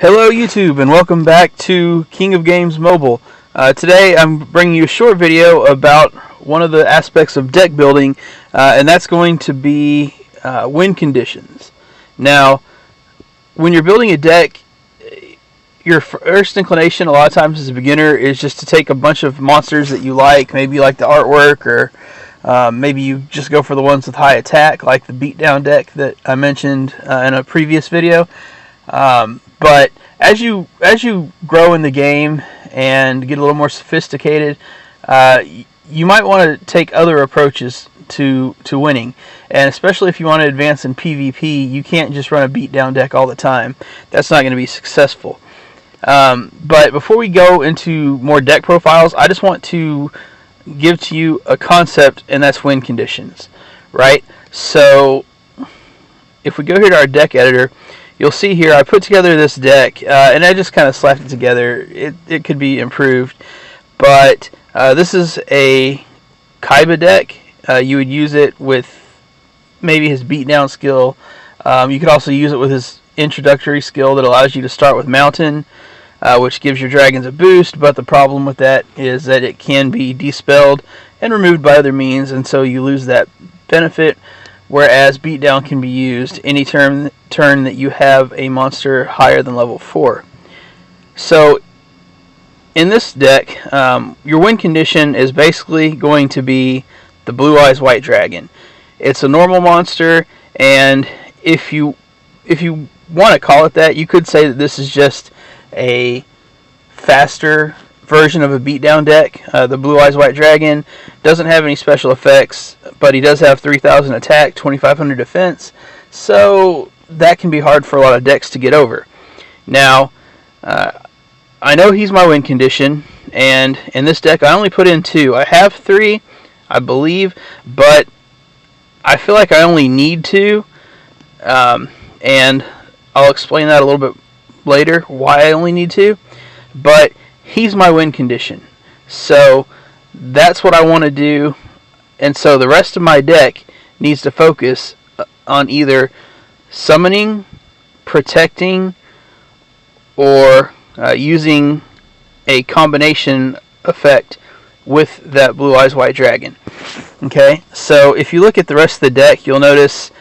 Hello YouTube and welcome back to King of Games Mobile. Today I'm bringing you a short video about one of the aspects of deck building, and that's going to be win conditions. Now, when you're building a deck, your first inclination a lot of times as a beginner is just to take a bunch of monsters that you like. Maybe you like the artwork, or maybe you just go for the ones with high attack, like the beatdown deck that I mentioned in a previous video. But as you grow in the game and get a little more sophisticated, you might want to take other approaches to winning. And especially if you want to advance in PvP, you can't just run a beatdown deck all the time. That's not going to be successful. But before we go into more deck profiles, I just want to give to you a concept, and that's win conditions, right? So if we go here to our deck editor, you'll see here I put together this deck, and I just kind of slapped it together. It could be improved, but this is a Kaiba deck. You would use it with maybe his beatdown skill. You could also use it with his introductory skill that allows you to start with Mountain, which gives your dragons a boost, but the problem with that is that it can be dispelled and removed by other means, and so you lose that benefit. Whereas beatdown can be used any turn that you have a monster higher than level 4. So in this deck, your win condition is basically going to be the Blue Eyes White Dragon. It's a normal monster, and if you want to call it that, you could say that this is just a faster version of a beatdown deck. The Blue Eyes White Dragon doesn't have any special effects, but he does have 3,000 attack, 2,500 defense, so that can be hard for a lot of decks to get over. Now, I know he's my win condition, and in this deck I only put in 2. I have 3, I believe, but I feel like I only need 2, and I'll explain that a little bit later, why I only need 2, but he's my win condition. So that's what I want to do, and so the rest of my deck needs to focus on either summoning, protecting, or using a combination effect with that Blue Eyes White Dragon. Okay, so if you look at the rest of the deck, you'll notice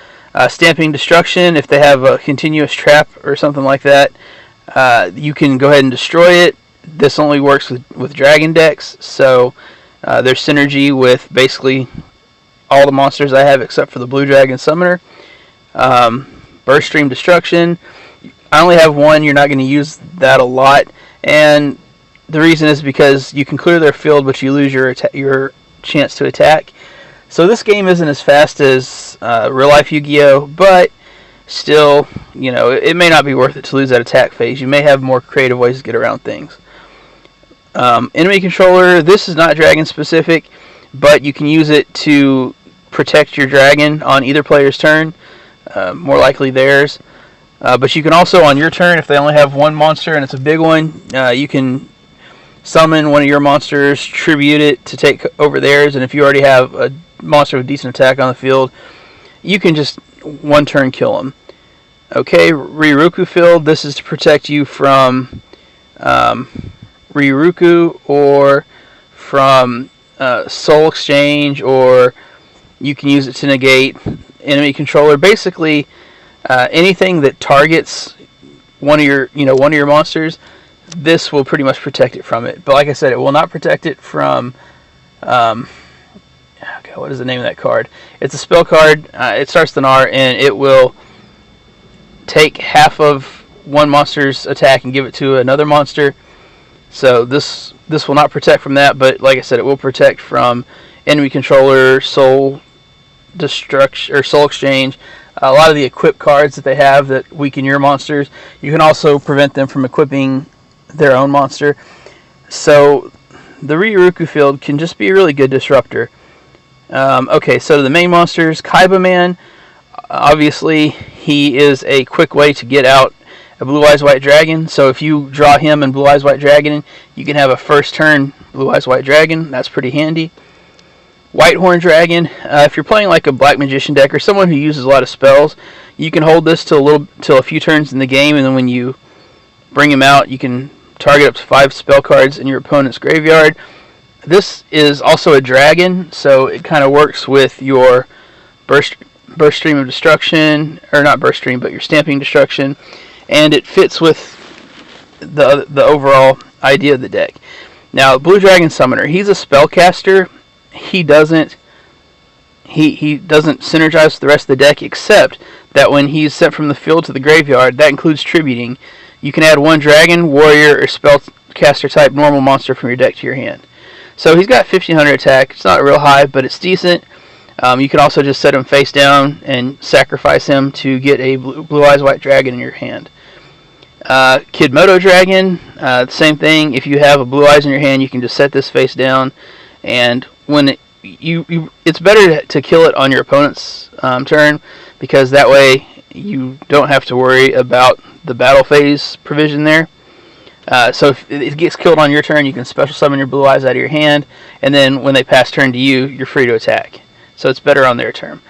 Stamping Destruction. If they have a continuous trap or something like that, you can go ahead and destroy it. This only works with dragon decks, so there's synergy with basically all the monsters I have except for the Blue Dragon Summoner. Burst Stream Destruction, I only have 1. You're not going to use that a lot, and the reason is because you can clear their field, but you lose your chance to attack. So this game isn't as fast as real life Yu-Gi-Oh, but still, you know, it may not be worth it to lose that attack phase. You may have more creative ways to get around things. Enemy Controller, this is not dragon specific, but you can use it to protect your dragon on either player's turn, more likely theirs. But you can also, on your turn, if they only have 1 monster and it's a big one, you can summon one of your monsters, tribute it to take over theirs, and if you already have a monster with decent attack on the field, you can just 1 turn kill them. Okay, Ryuruku Field, this is to protect you from Ryuruku or from Soul Exchange, or you can use it to negate enemy controller. Basically, anything that targets one of your monsters, this will pretty much protect it from it. But like I said, it will not protect it from okay, what is the name of that card? It's a spell card. It starts with an R, and it will take half of one monster's attack and give it to another monster. So this will not protect from that, but like I said, it will protect from enemy controller, soul destruction, or soul exchange. A lot of the equip cards that they have that weaken your monsters, you can also prevent them from equipping their own monster. So the Ryuruku field can just be a really good disruptor. Okay, so the main monsters, Kaiba Man, obviously he is a quick way to get out a Blue Eyes White Dragon. So if you draw him and Blue Eyes White Dragon, you can have a first turn Blue Eyes White Dragon. That's pretty handy. White Horn Dragon, if you're playing like a Black Magician deck or someone who uses a lot of spells, you can hold this till a few turns in the game, and then when you bring him out. You can target up to 5 spell cards in your opponent's graveyard. This is also a dragon, so it kind of works with your burst stream of destruction, or not burst stream, but your stamping destruction, and it fits with the overall idea of the deck. Now, Blue Dragon Summoner, he's a spellcaster. He doesn't synergize with the rest of the deck, except that when he's sent from the field to the graveyard, that includes tributing. You can add 1 dragon, warrior, or spellcaster type normal monster from your deck to your hand. So he's got 1500 attack. It's not real high, but it's decent. You can also just set him face down and sacrifice him to get a blue eyes white dragon in your hand. Kid Moto Dragon, same thing. If you have a blue eyes in your hand, you can just set this face down, and when it's better to kill it on your opponent's turn, because that way you don't have to worry about the battle phase provision there. So if it gets killed on your turn, you can special summon your blue eyes out of your hand, and then when they pass turn to you, you're free to attack. So it's better on their turn.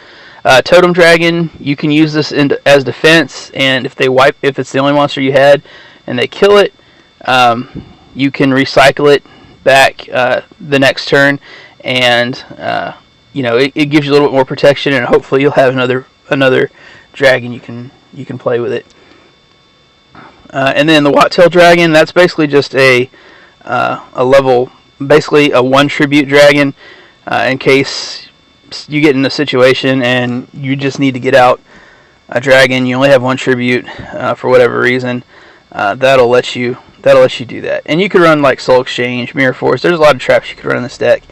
Totem Dragon, you can use this as defense, and if it's the only monster you had, and they kill it, you can recycle it back the next turn, and it gives you a little bit more protection, and hopefully you'll have another dragon you can play with it. And then the Wattail Dragon, that's basically just a level, basically a 1 tribute dragon, in case you get in a situation and you just need to get out a dragon. You only have 1 tribute for whatever reason. That'll let you do that. And you could run like Soul Exchange, Mirror Force. There's a lot of traps you could run in this deck.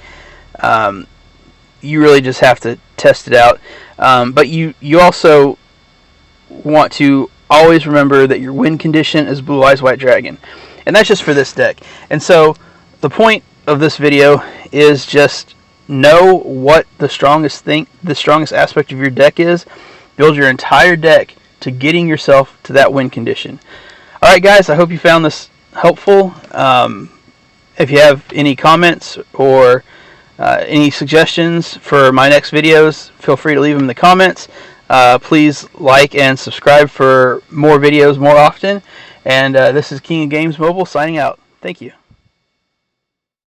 You really just have to test it out. But you also want to always remember that your win condition is Blue Eyes White Dragon, and that's just for this deck. And so the point of this video is just know what the strongest aspect of your deck is. Build your entire deck to getting yourself to that win condition. Alright guys, I hope you found this helpful. If you have any comments or any suggestions for my next videos, feel free to leave them in the comments. Please like and subscribe for more videos more often. And this is King of Games Mobile signing out. Thank you.